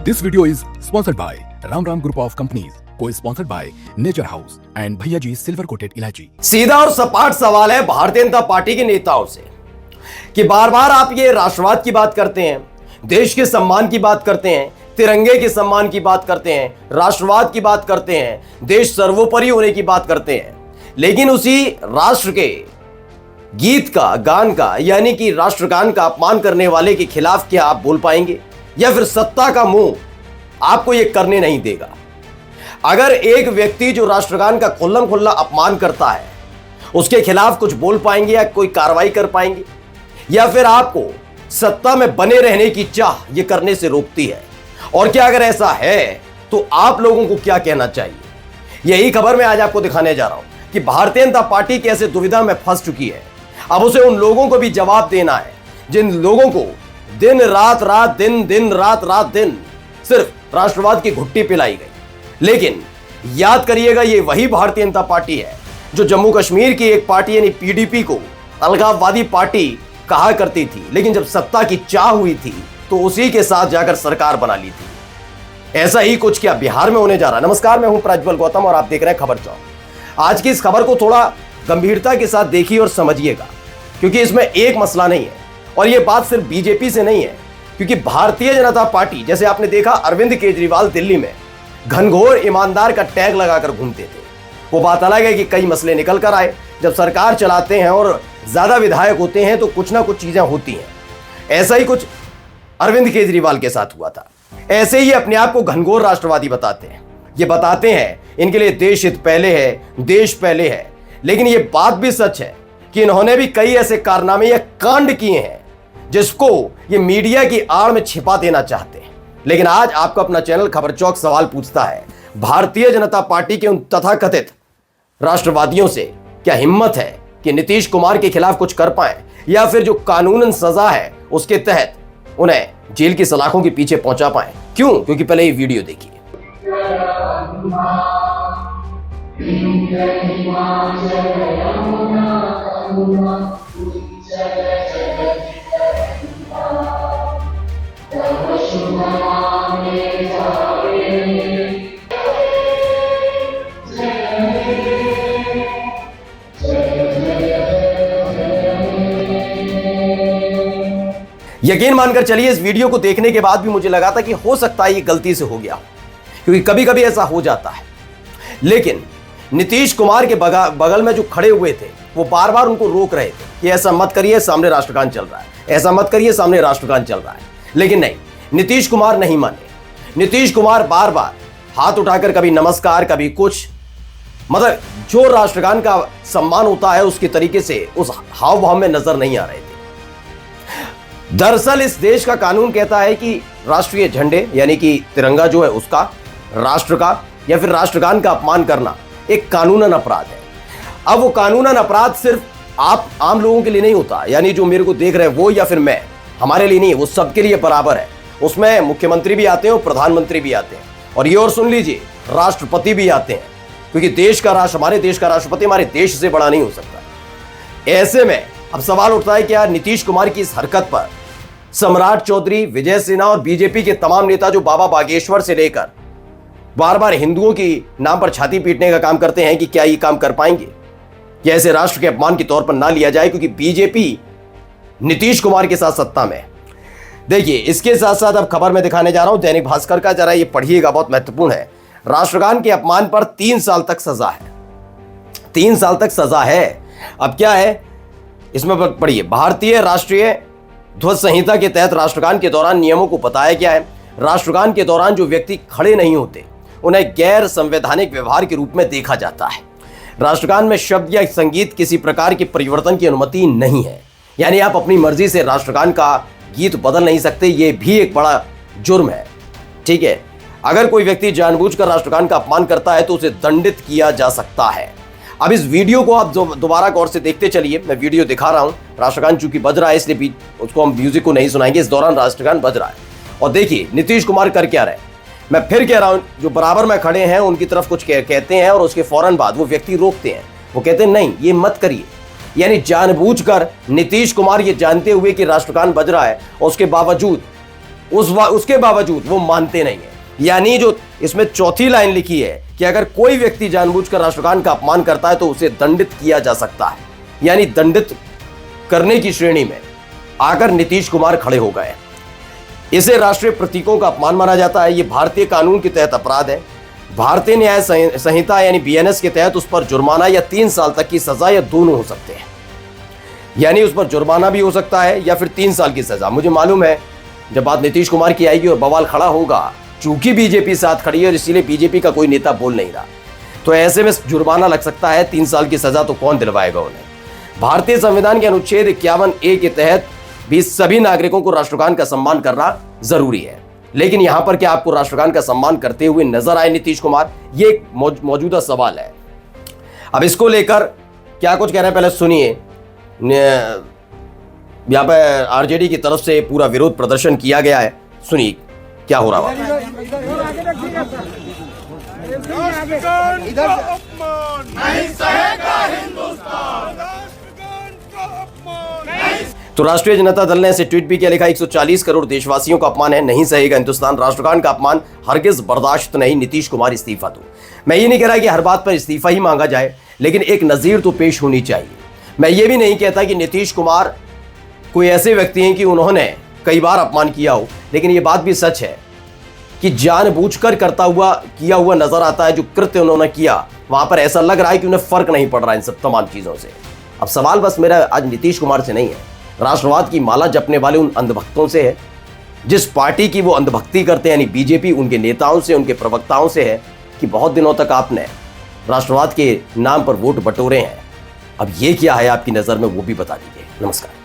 This video is sponsored by Ram Ram Group of Companies, co-sponsored by Nature House and Bhaiya Ji Silver Coated इलायची। सीधा और सपाट सवाल है Bharatiya Janata party के नेताओं से कि बार बार आप ये राष्ट्रवाद की बात करते हैं, देश के सम्मान की बात करते हैं, तिरंगे के सम्मान की बात करते हैं, राष्ट्रवाद की बात करते हैं, देश सर्वोपरि होने की बात करते हैं, लेकिन उसी राष्ट्र के गीत का, गान का, यानी कि राष्ट्रगान का अपमान करने वाले के खिलाफ क्या आप बोल पाएंगे, या फिर सत्ता का मुंह आपको यह करने नहीं देगा? अगर एक व्यक्ति जो राष्ट्रगान का खुल्लम खुल्ला अपमान करता है, उसके खिलाफ कुछ बोल पाएंगे या कोई कार्रवाई कर पाएंगे, या फिर आपको सत्ता में बने रहने की चाह यह करने से रोकती है? और क्या अगर ऐसा है तो आप लोगों को क्या कहना चाहिए? यही खबर मैं आज आपको दिखाने जा रहा हूं कि भारतीय जनता पार्टी कैसे दुविधा में फंस चुकी है। अब उसे उन लोगों को भी जवाब देना है जिन लोगों को दिन रात रात दिन, दिन रात रात दिन सिर्फ राष्ट्रवाद की घुट्टी पिलाई गई। लेकिन याद करिएगा, ये वही भारतीय जनता पार्टी है जो जम्मू कश्मीर की एक पार्टी यानी पीडीपी को अलगाववादी पार्टी कहा करती थी, लेकिन जब सत्ता की चाह हुई थी तो उसी के साथ जाकर सरकार बना ली थी। ऐसा ही कुछ क्या बिहार में होने जा रहा है? नमस्कार, मैं हूं प्रज्वल गौतम और आप देख रहे हैं खबर चौक। आज की इस खबर को थोड़ा गंभीरता के साथ देखिए और समझिएगा, क्योंकि इसमें एक मसला नहीं है और यह बात सिर्फ बीजेपी से नहीं है, क्योंकि भारतीय जनता पार्टी, जैसे आपने देखा अरविंद केजरीवाल दिल्ली में घनघोर ईमानदार का टैग लगाकर घूमते थे। वो बात अलग है कि कई मसले निकल कर आए। जब सरकार चलाते हैं और ज्यादा विधायक होते हैं तो कुछ ना कुछ चीजें होती हैं। ऐसा ही कुछ अरविंद केजरीवाल के साथ हुआ था। ऐसे ही अपने आप को घनघोर राष्ट्रवादी बताते हैं। ये बताते हैं इनके लिए देश हित पहले है, देश पहले है, लेकिन ये बात भी सच है कि इन्होंने भी कई ऐसे कारनामे या कांड किए हैं जिसको ये मीडिया की आड़ में छिपा देना चाहते हैं। लेकिन आज आपका अपना चैनल खबर चौक सवाल पूछता है, भारतीय जनता पार्टी के उन तथाकथित राष्ट्रवादियों से क्या हिम्मत है कि नीतीश कुमार के खिलाफ कुछ कर पाए, या फिर जो कानूनन सजा है उसके तहत उन्हें जेल की सलाखों के पीछे पहुंचा पाए? क्यों? क्योंकि पहले ये वीडियो देखिए। यकीन मानकर चलिए, इस वीडियो को देखने के बाद भी मुझे लगा था कि हो सकता है ये गलती से हो गया हो, क्योंकि कभी कभी ऐसा हो जाता है। लेकिन नीतीश कुमार के बगल में जो खड़े हुए थे वो बार बार उनको रोक रहे थे कि ऐसा मत करिए, सामने राष्ट्रगान चल रहा है, ऐसा मत करिए, सामने राष्ट्रगान चल रहा है। लेकिन नहीं, नीतीश कुमार नहीं माने। नीतीश कुमार बार बार हाथ उठाकर कभी नमस्कार, कभी कुछ, मतलब जो राष्ट्रगान का सम्मान होता है उसके तरीके से उस हाव भाव में नजर नहीं आ रहे थे। दरअसल इस देश का कानून कहता है कि राष्ट्रीय झंडे यानी कि तिरंगा जो है उसका, राष्ट्र का या फिर राष्ट्रगान का अपमान करना एक कानूनन अपराध है। अब वो कानूनन अपराध सिर्फ आप आम लोगों के लिए नहीं होता, यानी जो मेरे को देख रहे हैं वो या फिर मैं, हमारे लिए नहीं है, वो सबके लिए बराबर है। उसमें मुख्यमंत्री भी आते हैं और प्रधानमंत्री भी आते हैं, और ये और सुन लीजिए, राष्ट्रपति भी आते हैं, क्योंकि देश का राष्ट्र, हमारे देश का राष्ट्रपति हमारे देश से बड़ा नहीं हो सकता। ऐसे में अब सवाल उठता है कि यार नीतीश कुमार की इस हरकत पर सम्राट चौधरी, विजय सिन्हा और बीजेपी के तमाम नेता जो बाबा बागेश्वर से लेकर बार बार हिंदुओं की नाम पर छाती पीटने का काम करते हैं, कि क्या ये काम कर पाएंगे कि ऐसे राष्ट्र के अपमान के तौर पर ना लिया जाए, क्योंकि बीजेपी नीतीश कुमार के साथ सत्ता में। देखिए, इसके साथ साथ अब खबर में दिखाने जा रहा हूं दैनिक भास्कर का, जरा ये पढ़िएगा, बहुत महत्वपूर्ण है। राष्ट्रगान के अपमान पर 3 साल तक सजा है। 3 साल तक सजा है। अब क्या है इसमें पढ़िए, भारतीय राष्ट्रीय ध्वज संहिता के तहत राष्ट्रगान के दौरान नियमों को बताया गया है। राष्ट्रगान के दौरान जो व्यक्ति खड़े नहीं होते उन्हें गैर संवैधानिक व्यवहार के रूप में देखा जाता है। राष्ट्रगान में शब्द या संगीत किसी प्रकार के परिवर्तन की अनुमति नहीं है, यानी आप अपनी मर्जी से राष्ट्रगान का गीत बदल नहीं सकते। ये भी एक बड़ा जुर्म है, ठीक है। अगर कोई व्यक्ति जानबूझकर राष्ट्रगान का अपमान करता है तो उसे दंडित किया जा सकता है। अब इस वीडियो को आप दोबारा गौर से देखते चलिए। मैं वीडियो दिखा रहा हूं, राष्ट्रगान चूंकि बज रहा है इसलिए उसको हम म्यूजिक को नहीं सुनाएंगे, इस दौरान राष्ट्रगान बज रहा है। और देखिए नीतीश कुमार कर क्या रहे। मैं फिर कह रहा हूं, जो बराबर में खड़े हैं उनकी तरफ कुछ कहते हैं और उसके फौरन बाद वो व्यक्ति रोकते हैं। वो कहते हैं नहीं, ये मत करिए। यानी जानबूझकर नीतीश कुमार ये जानते हुए कि राष्ट्रगान बज रहा है और उसके बावजूद उसके बावजूद वो मानते नहीं है। यानी जो इसमें चौथी लाइन लिखी है कि अगर कोई व्यक्ति जानबूझकर राष्ट्रगान का अपमान करता है तो उसे दंडित किया जा सकता है, यानी दंडित करने की श्रेणी में आकर नीतीश कुमार खड़े हो गए। इसे राष्ट्रीय प्रतीकों का अपमान माना जाता है। यह भारतीय कानून के तहत अपराध है। भारतीय न्याय संहिता यानी बीएनएस के तहत उस पर जुर्माना या 3 साल तक की सजा या दोनों हो सकते हैं। यानी उस पर जुर्माना भी हो सकता है या फिर 3 साल की सजा। मुझे मालूम है जब बात नीतीश कुमार की आएगी और बवाल खड़ा होगा, चूंकि बीजेपी साथ खड़ी है और इसीलिए बीजेपी का कोई नेता बोल नहीं रहा, तो ऐसे में जुर्माना लग सकता है। 3 साल की सजा तो कौन दिलवाएगा उन्हें। भारतीय संविधान के अनुच्छेद 51A के तहत भी सभी नागरिकों को राष्ट्रगान का सम्मान करना जरूरी है। लेकिन यहां पर क्या आपको राष्ट्रगान का सम्मान करते हुए नजर आए नीतीश कुमार? ये एक मौजूदा सवाल है। अब इसको लेकर क्या कुछ कह रहे हैं पहले सुनिए। यहां पर आरजेडी की तरफ से पूरा विरोध प्रदर्शन किया गया है, सुनिए क्या हो रहा है। तो राष्ट्रीय जनता दल ने ऐसे ट्वीट भी किया, लिखा 140 करोड़ देशवासियों का अपमान है, नहीं सहेगा हिंदुस्तान। राष्ट्रगान का अपमान हरगिज बर्दाश्त नहीं, नीतीश कुमार इस्तीफा दो। मैं ये नहीं कह रहा कि हर बात पर इस्तीफा ही मांगा जाए, लेकिन एक नजीर तो पेश होनी चाहिए। मैं ये भी नहीं कहता कि नीतीश कुमार कोई ऐसे व्यक्ति हैं कि उन्होंने कई बार अपमान किया हो, लेकिन ये बात भी सच है कि जानबूझकर किया हुआ नजर आता है। जो कृत्य उन्होंने किया वहां पर ऐसा लग रहा है कि उन्हें फर्क नहीं पड़ रहा इन सब तमाम चीजों से। अब सवाल बस मेरा आज नीतीश कुमार से नहीं है, राष्ट्रवाद की माला जपने वाले उन अंधभक्तों से है, जिस पार्टी की वो अंधभक्ति करते हैं यानी बीजेपी, उनके नेताओं से, उनके प्रवक्ताओं से है कि बहुत दिनों तक आपने राष्ट्रवाद के नाम पर वोट बटोरे हैं। अब ये क्या है आपकी नजर में, वो भी बता दीजिए। नमस्कार।